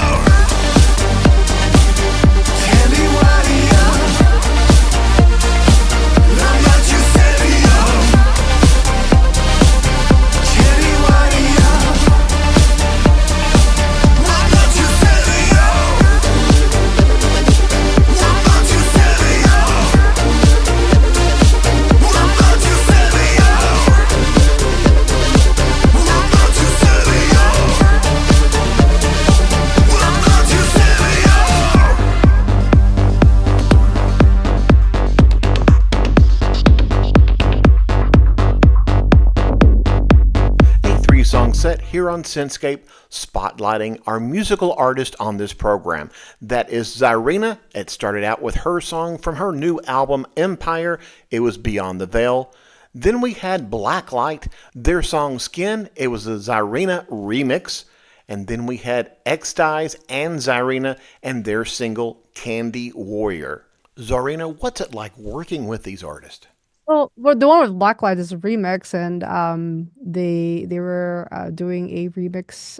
Candy warrior. I'm not your savior. Candy warrior. I'm not your savior. I'm not your savior. I'm not your savior. I'm not your savior. I'm not your savior. A three-song set here on SYNTHscape, spotlighting our musical artist on this program. That is CZARINA. It started out with her song from her new album, Empire. It was Beyond the Veil. Then we had Blacklight, their song Skin. It was a CZARINA remix. And then we had XDies and CZARINA and their single, Candy Warrior. CZARINA, what's it like working with these artists? Well, the one with Blacklight is a remix, and they were doing a remix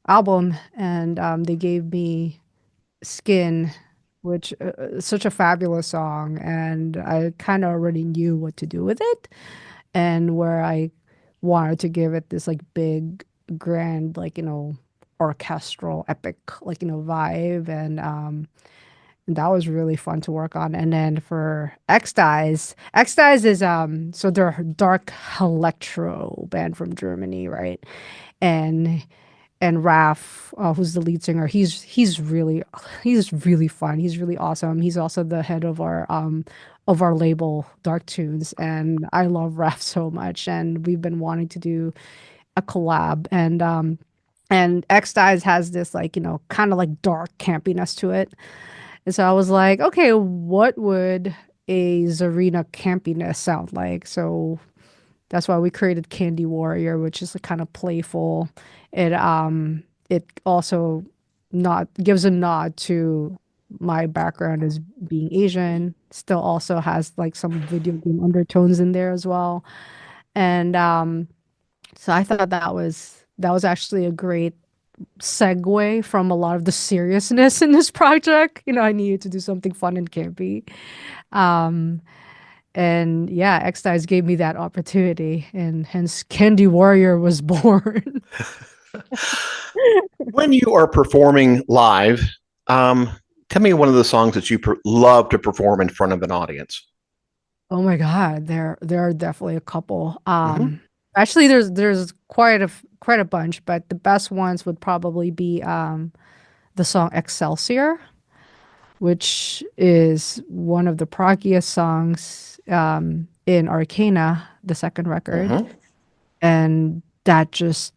album, and they gave me Skin, which is such a fabulous song, and I kind of already knew what to do with it, and where I wanted to give it this like big, grand, like orchestral, epic, like vibe, and that was really fun to work on. And then for XDies is so they're a dark electro band from Germany, right? And Raf, who's the lead singer, he's really fun. He's really awesome. He's also the head of our label Dark Tunes, and I love Raf so much. And we've been wanting to do a collab, and XDies has this like kind of like dark campiness to it. And so I was like, okay, what would a CZARINA campiness sound like? So that's why we created Candy Warrior, which is kind of playful. It also gives a nod to my background as being Asian. Still also has like some video game undertones in there as well. And so I thought that was actually a great segue from a lot of the seriousness in this project. I needed to do something fun and campy. And yeah, XDies gave me that opportunity, and hence Candy Warrior was born. When you are performing live, tell me one of the songs that you love to perform in front of an audience. Oh my God, there are definitely a couple. Actually, there's quite a bunch, but the best ones would probably be the song Excelsior, which is one of the proggiest songs in Arcana, the second record. And that just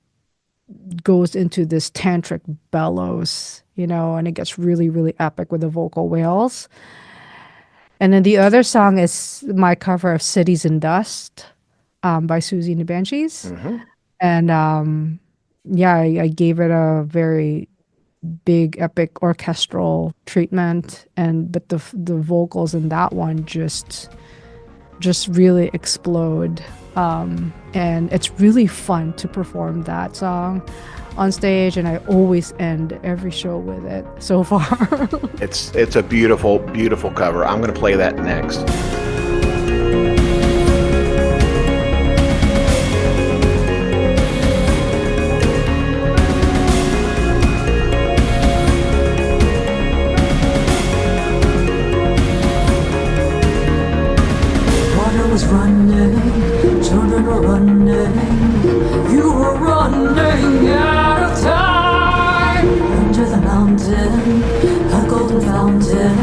goes into this tantric bellows, and it gets really, really epic with the vocal wails. And then the other song is my cover of Cities in Dust by Susie and the Banshees. And I gave it a very big, epic orchestral treatment. But the vocals in that one just really explode. And it's really fun to perform that song on stage, and I always end every show with it so far. It's a beautiful, beautiful cover. I'm going to play that next. Water was running, children were running, you were running out of time. Under the mountain, a golden fountain,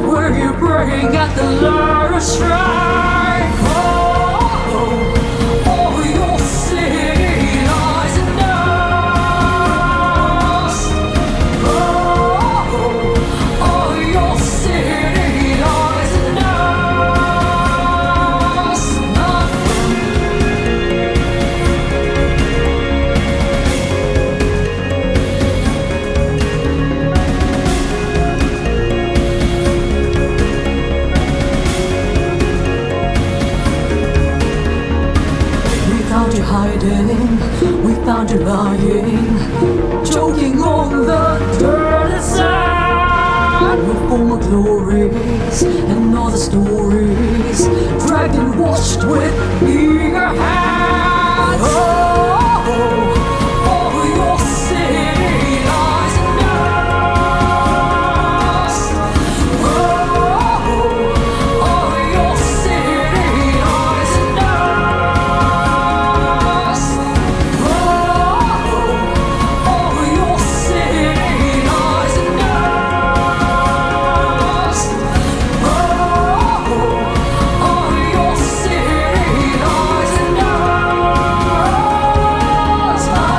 where you bring at the last strike. Oh, your city lies in dust. Oh, your city lies in dust. We found you hiding, we found you lying, choking on the dirt and sand. With former glories and all the stories, dragged and washed with eager hands. Oh, your city lies in dust. Oh, your city lies in dust. Oh, your city lies in dust. Oh, your city lies in dust, my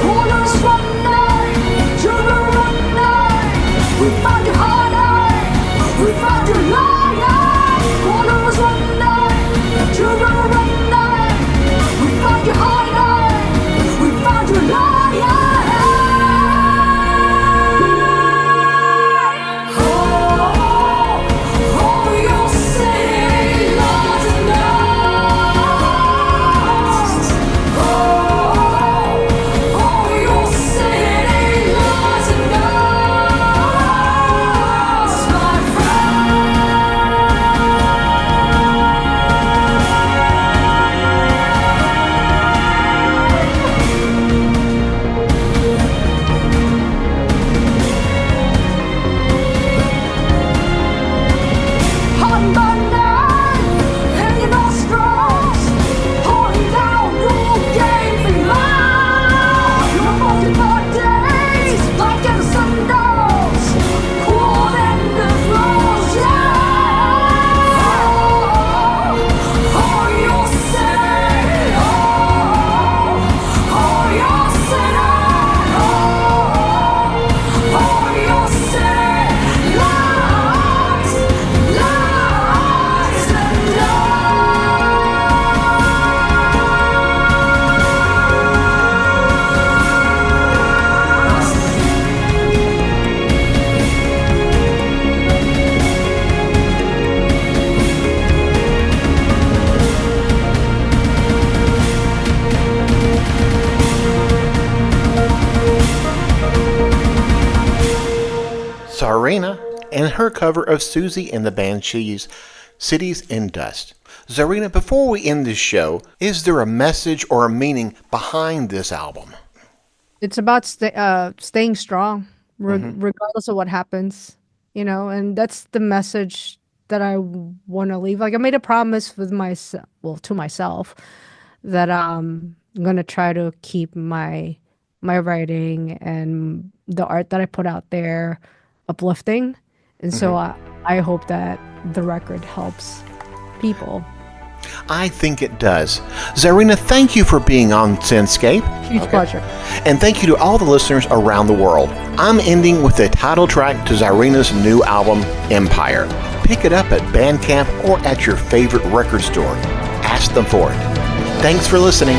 Waters running, children running, we found you hiding, we found you lying. Waters running, children running, we found you hiding, we found you lying. Oh, your city lies in dust. Oh, your city lies in dust, my hot burning in your nostrils, pouring down your gaping mouth. Your broken bodies like innocent dolls, cold in the floors, yeah. Oh, your city, oh, your city, oh, your city lies in dust. CZARINA and her cover of Susie and the Banshees, Cities in Dust. CZARINA, before we end this show, is there a message or a meaning behind this album? It's about staying strong, regardless of what happens, and that's the message that I want to leave. Like I made a promise with to myself that I'm going to try to keep my writing and the art that I put out there uplifting. And so I hope that the record helps people. I think it does. Zarina, thank you for being on SYNTHscape. Huge pleasure. And thank you to all the listeners around the world. I'm ending with the title track to Zarina's new album, Empire. Pick it up at Bandcamp or at your favorite record store. Ask them for it. Thanks for listening.